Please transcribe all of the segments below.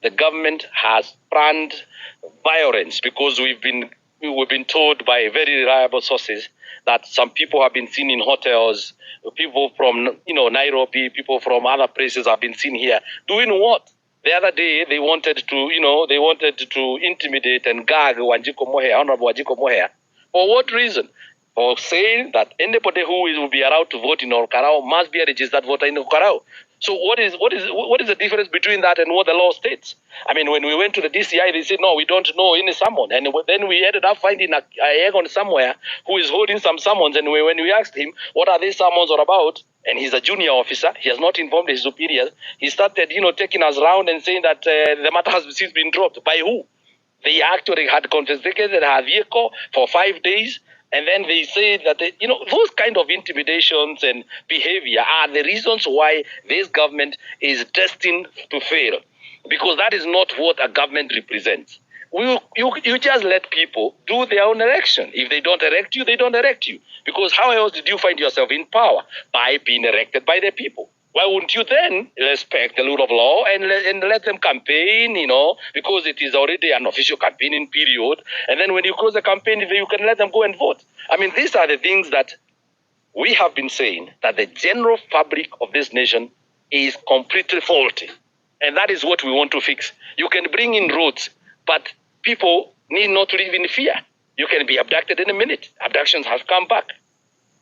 the government has planned violence because we've been told by very reliable sources that some people have been seen in hotels, people from Nairobi, people from other places have been seen here doing what? The other day they wanted to intimidate and gag Honorable Wanjiko Moher. For what reason? For saying that anybody who will be allowed to vote in Olkarau must be a registered voter in Olkarau. So what is the difference between that and what the law states? I mean, when we went to the DCI, they said, no, we don't know any summon. And then we ended up finding a Egon somewhere who is holding some summons. And when we asked him, what are these summons all about? And he's a junior officer. He has not informed his superiors. He started, taking us around and saying that the matter has since been dropped. By who? They actually had confiscated her vehicle for 5 days. And then they say that, those kind of intimidations and behavior are the reasons why this government is destined to fail. Because that is not what a government represents. You just let people do their own election. If they don't elect you, they don't elect you. Because how else did you find yourself in power? By being elected by the people. Why wouldn't you then respect the rule of law and let them campaign, because it is already an official campaigning period. And then when you close the campaign, you can let them go and vote. I mean, these are the things that we have been saying, that the general fabric of this nation is completely faulty. And that is what we want to fix. You can bring in roads, but people need not to live in fear. You can be abducted in a minute. Abductions have come back.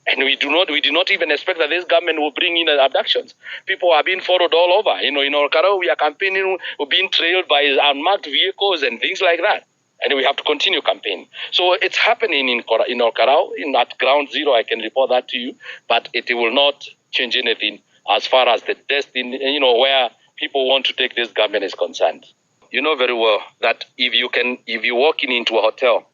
And we do not even expect that this government will bring in abductions. People are being followed all over. In Olkarau, we are campaigning, we're being trailed by unmarked vehicles and things like that. And we have to continue campaigning. So it's happening in Olkarau, at ground zero, I can report that to you, but it will not change anything as far as the destiny, where people want to take this government is concerned. You know very well that if you walk into a hotel,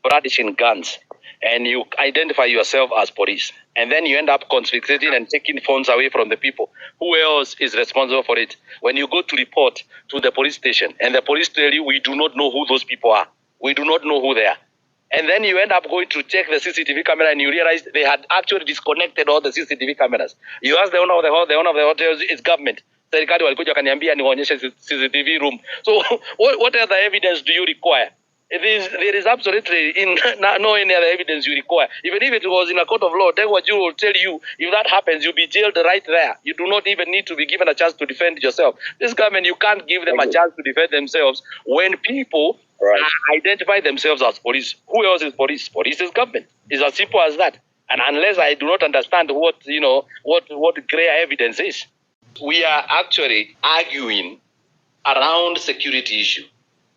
brandishing guns, and you identify yourself as police, and then you end up confiscating and taking phones away from the people, who else is responsible for it? When you go to report to the police station, and the police tell you, we do not know who those people are. We do not know who they are. And then you end up going to check the CCTV camera, and you realize they had actually disconnected all the CCTV cameras. You ask the owner of the hotel, it's government. Serikali walikuja kaniambia niwaonyeshe CCTV room. So what other evidence do you require? There is absolutely no any other evidence you require. Even if it was in a court of law, Degwaju will tell you, if that happens, you'll be jailed right there. You do not even need to be given a chance to defend yourself. This government, you can't give them a chance to defend themselves when people identify themselves as police. Who else is police? Police is government. It's as simple as that. And unless I do not understand what clear evidence is, we are actually arguing around security issue.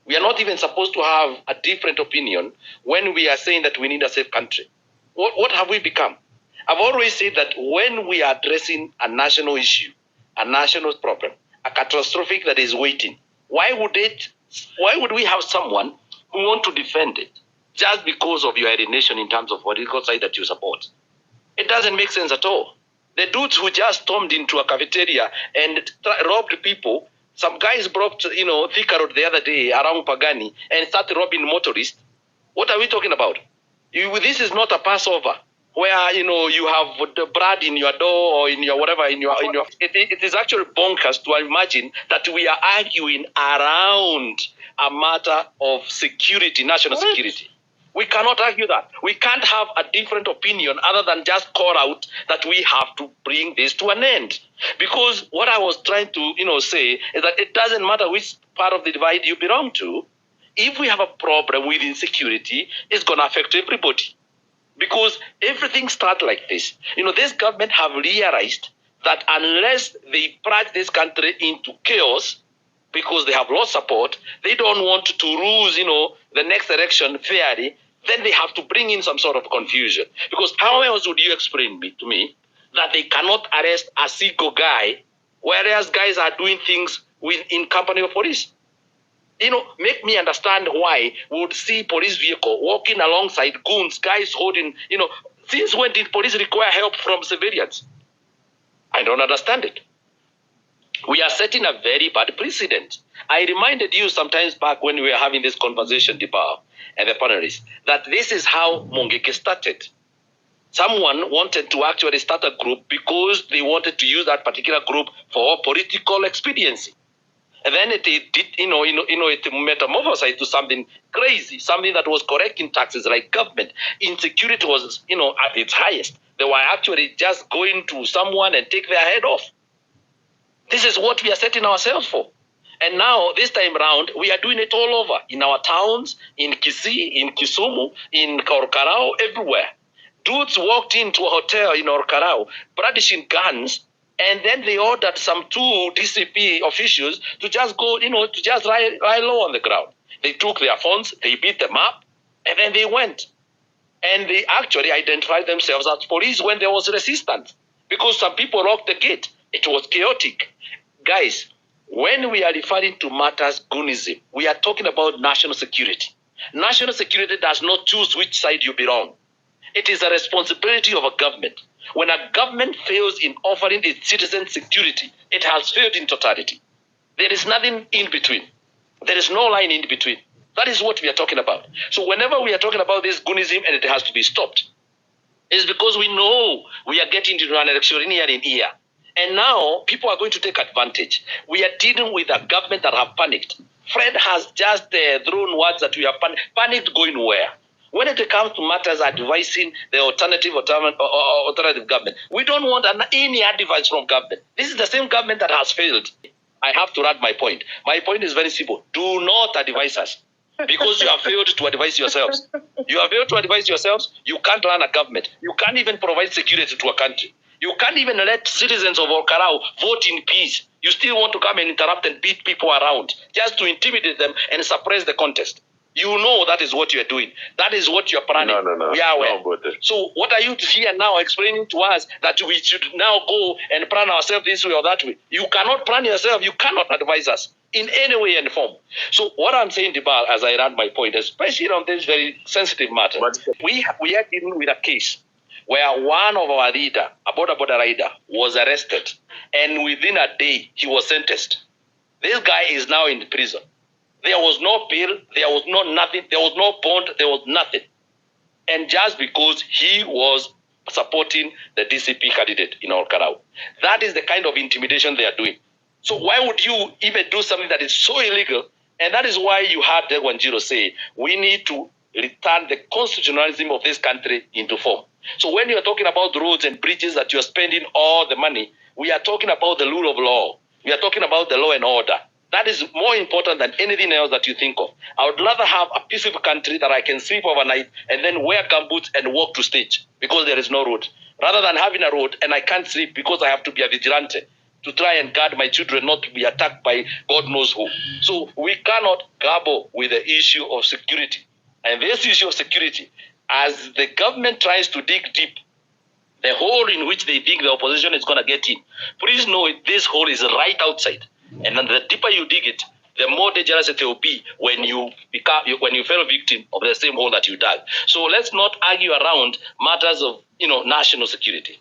We are not even supposed to have a different opinion when we are saying that we need a safe country. What have we become? I've always said that when we are addressing a national issue, a national problem, a catastrophic that is waiting, why would we have someone who want to defend it just because of your alienation in terms of political side that you support? It doesn't make sense at all. The dudes who just stormed into a cafeteria and robbed people. Some guys brought, Thika Road the other day around Pagani and started robbing motorists. What are we talking about? This is not a Passover where, you have the blood in your door or in your whatever, it is actually bonkers to imagine that we are arguing around a matter of security, national security. We cannot argue that. We can't have a different opinion other than just call out that we have to bring this to an end. Because what I was trying to, say is that it doesn't matter which part of the divide you belong to. If we have a problem with insecurity, it's going to affect everybody. Because everything starts like this. This government have realized that unless they plunge this country into chaos, because they have lost support, they don't want to lose, the next election fairly, then they have to bring in some sort of confusion. Because how else would you explain to me that they cannot arrest a single guy, whereas guys are doing things in company of police? Make me understand why we would see police vehicle walking alongside goons, guys holding, since when did police require help from civilians? I don't understand it. We are setting a very bad precedent. I reminded you sometimes back when we were having this conversation, Dibao and the panelists, that this is how Mongeke started. Someone wanted to actually start a group because they wanted to use that particular group for political expediency. And then it did, it metamorphosized to something crazy, something that was correcting taxes like government. Insecurity was, at its highest. They were actually just going to someone and take their head off. This is what we are setting ourselves for. And now, this time round, we are doing it all over, in our towns, in Kisii, in Kisumu, in Korkarao, everywhere. Dudes walked into a hotel in Orkarao, brandishing guns, and then they ordered some two DCP officials to just go, to just lie low on the ground. They took their phones, they beat them up, and then they went. And they actually identified themselves as police when there was resistance, because some people locked the gate. It was chaotic. Guys, when we are referring to matters goonism, we are talking about national security. National security does not choose which side you belong. It is a responsibility of a government. When a government fails in offering its citizens security, it has failed in totality. There is nothing in between. There is no line in between. That is what we are talking about. So whenever we are talking about this goonism and it has to be stopped, it's because we know we are getting into an electioneering year. And now people are going to take advantage. We are dealing with a government that have panicked. Fred has just thrown words that we have panicked going where? When it comes to matters advising the alternative government, we don't want any advice from government. This is the same government that has failed. I have to add my point. My point is very simple. Do not advise us, because you have failed to advise yourselves. You have failed to advise yourselves. You can't run a government. You can't even provide security to a country. You can't even let citizens of Orkarao vote in peace. You still want to come and interrupt and beat people around just to intimidate them and suppress the contest. You know that is what you are doing. That is what you are planning. No. We are aware. So what are you here now explaining to us that we should now go and plan ourselves this way or that way? You cannot plan yourself. You cannot advise us in any way and form. So what I'm saying, Dibal, as I run my point, especially on this very sensitive matter, we are dealing with a case where one of our leader, a border rider, was arrested, and within a day he was sentenced. This guy is now in prison. There was no bail, there was no nothing, there was no bond, there was nothing. And just because he was supporting the DCP candidate in Orkarao. That is the kind of intimidation they are doing. So why would you even do something that is so illegal? And that is why you heard Wanjiro say, we need to return the constitutionalism of this country into form. So when you are talking about roads and bridges that you are spending all the money, we are talking about the rule of law. We are talking about the law and order. That is more important than anything else that you think of. I would rather have a peaceful country that I can sleep overnight and then wear gumboots and walk to stage because there is no road, rather than having a road and I can't sleep because I have to be a vigilante to try and guard my children not to be attacked by God knows who. So we cannot grapple with the issue of security. And this issue of security, as the government tries to dig deep, the hole in which they think the opposition is going to get in, please know this hole is right outside. And then the deeper you dig it, the more dangerous it will be when you fell victim of the same hole that you dug. So let's not argue around matters of national security.